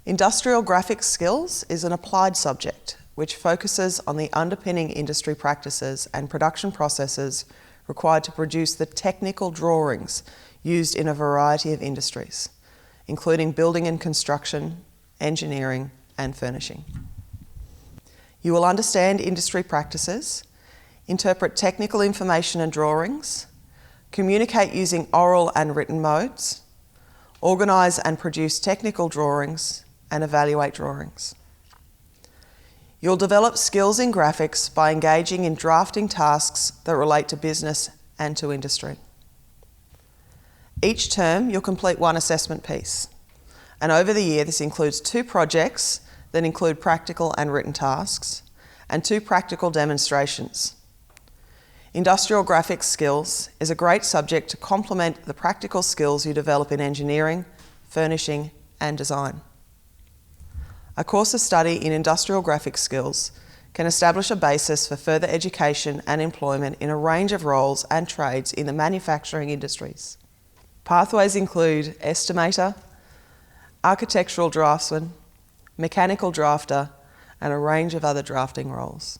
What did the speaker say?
Industrial graphics skills is an applied subject which focuses on the underpinning industry practices and production processes required to produce the technical drawings used in a variety of industries, including building and construction, engineering, and furnishing. You will understand industry practices, interpret technical information and drawings, communicate using oral and written modes, organise and produce technical drawings, and evaluate drawings. You'll develop skills in graphics by engaging in drafting tasks that relate to business and to industry. Each term, you'll complete one assessment piece. And over the year, this includes 2 projects that include practical and written tasks, and 2 practical demonstrations. Industrial graphics skills is a great subject to complement the practical skills you develop in engineering, furnishing, and design. A course of study in industrial graphics skills can establish a basis for further education and employment in a range of roles and trades in the manufacturing industries. Pathways include estimator, architectural draftsman, mechanical drafter, and a range of other drafting roles.